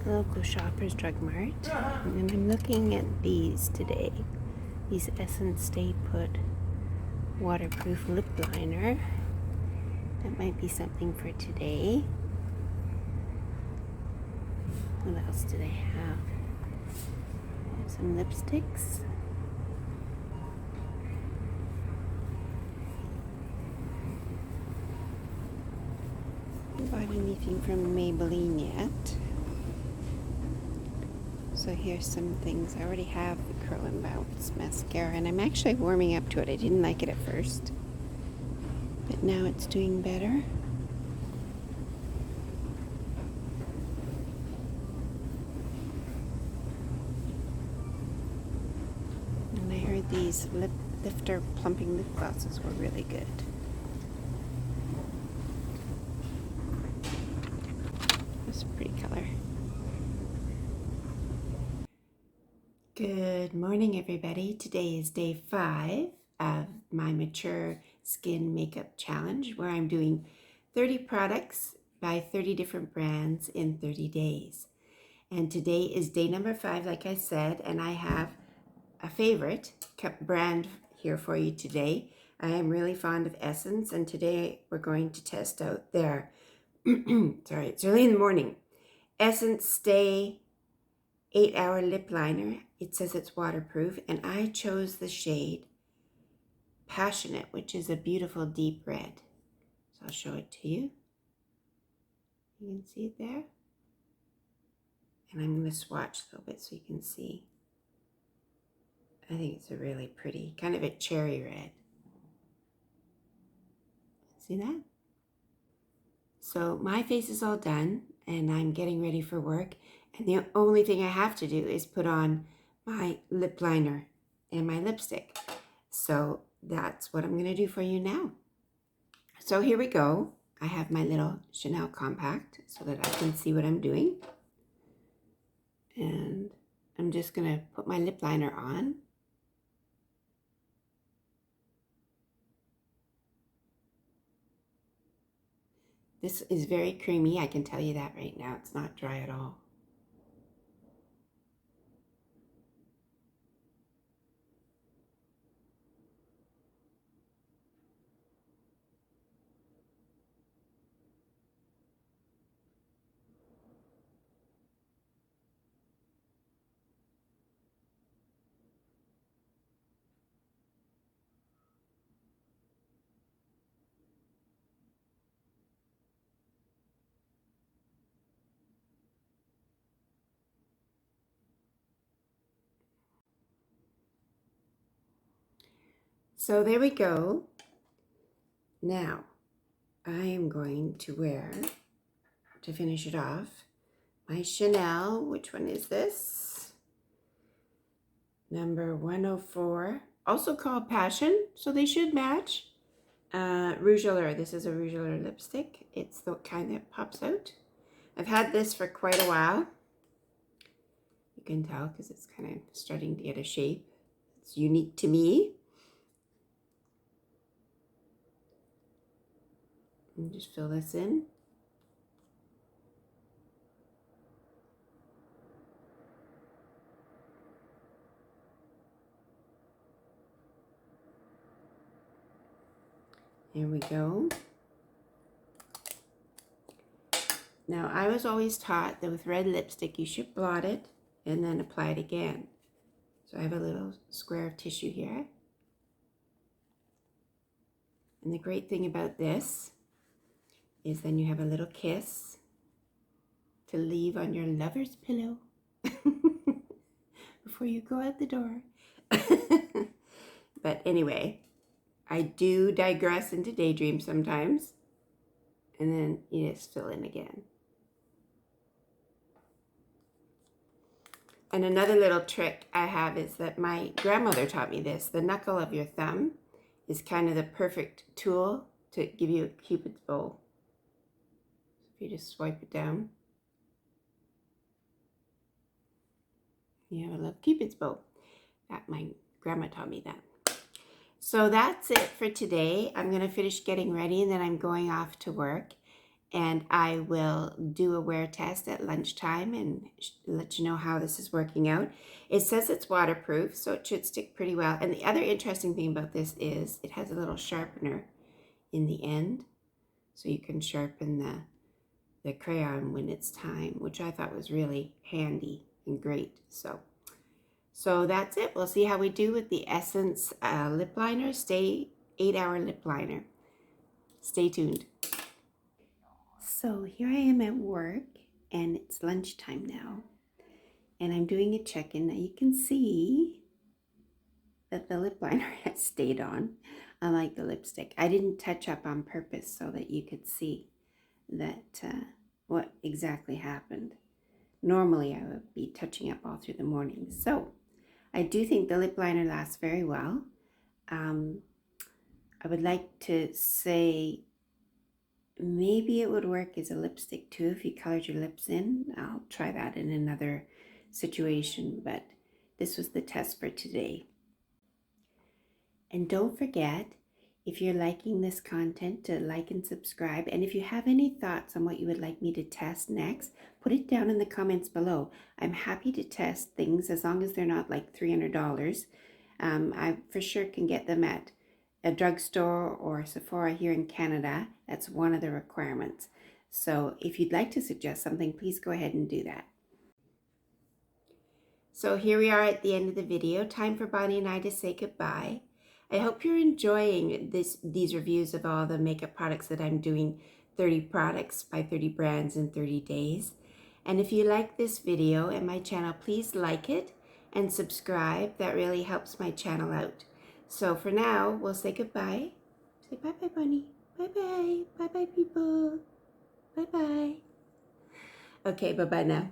local Shoppers Drug Mart, and I'm looking at these today. These Essence Stay Put waterproof lip liner. That might be something for today. What else do they have? Some lipsticks. I haven't bought anything from Maybelline yet. So here's some things. I already have the Curl and Bounce mascara, and I'm actually warming up to it. I didn't like it at first, but now it's doing better. And I heard these lip lifter plumping lip glosses were really good. That's a pretty color. Good morning, everybody. Today is day 5 of my Mature Skin Makeup Challenge, where I'm doing 30 products by 30 different brands in 30 days. And today is day number 5, like I said, and I have a favorite brand here for you today. I am really fond of Essence, and today we're going to test out their, sorry, it's early in the morning, Essence Stay 8-hour lip liner. It says it's waterproof, and I chose the shade Passionate, which is a beautiful deep red. So I'll show it to you. You can see it there. And I'm going to swatch a little bit so you can see. I think it's a really pretty, kind of a cherry red. See that? So my face is all done, and I'm getting ready for work. And the only thing I have to do is put on my lip liner and my lipstick. So that's what I'm going to do for you now. So here we go. I have my little Chanel compact so that I can see what I'm doing. And I'm just going to put my lip liner on. This is very creamy. I can tell you that right now. It's not dry at all. So there we go. Now, I am going to wear, to finish it off, my Chanel. Which one is this? Number 104, also called Passion, so they should match. Rouge à Lèvres. This is a Rouge à Lèvres lipstick. It's the kind that pops out. I've had this for quite a while. You can tell because it's kind of starting to get a shape. It's unique to me. And just fill this in. There we go. Now, I was always taught that with red lipstick, you should blot it and then apply it again. So I have a little square of tissue here. And the great thing about this is then you have a little kiss to leave on your lover's pillow before you go out the door. But anyway, I do digress into daydreams sometimes, and then you just fill in again. And another little trick I have is that my grandmother taught me this. The knuckle of your thumb is kind of the perfect tool to give you a Cupid's bow. So if you just swipe it down, you have a little Cupid's bow. That my grandma taught me that. So that's it for today. I'm going to finish getting ready, and then I'm going off to work. and I will do a wear test at lunchtime and let you know how this is working out. It says it's waterproof, so it should stick pretty well. And the other interesting thing about this is it has a little sharpener in the end, so you can sharpen the crayon when it's time, which I thought was really handy and great. So that's it. We'll see how we do with the Essence lip liner. 8-hour lip liner. Stay tuned. So here I am at work, and it's lunchtime now, and I'm doing a check-in. Now you can see that the lip liner has stayed on, unlike the lipstick. I didn't touch up on purpose so that you could see that what exactly happened. Normally I would be touching up all through the morning. So I do think the lip liner lasts very well. I would like to say maybe it would work as a lipstick too if you colored your lips in. I'll try that in another situation, but this was the test for today. And don't forget, if you're liking this content, to like and subscribe. And if you have any thoughts on what you would like me to test next, put it down in the comments below. I'm happy to test things as long as they're not like $300. I for sure can get them at a drugstore or Sephora here in Canada. That's one of the requirements. So if you'd like to suggest something, please go ahead and do that. So here we are at the end of the video. Time for Bonnie and I to say goodbye. I hope you're enjoying these reviews of all the makeup products that I'm doing, 30 products by 30 brands in 30 days. And if you like this video and my channel, please like it and subscribe. That really helps my channel out. So for now, we'll say goodbye. Say bye-bye, Bunny. Bye-bye. Bye-bye, people. Bye-bye. Okay, bye-bye now.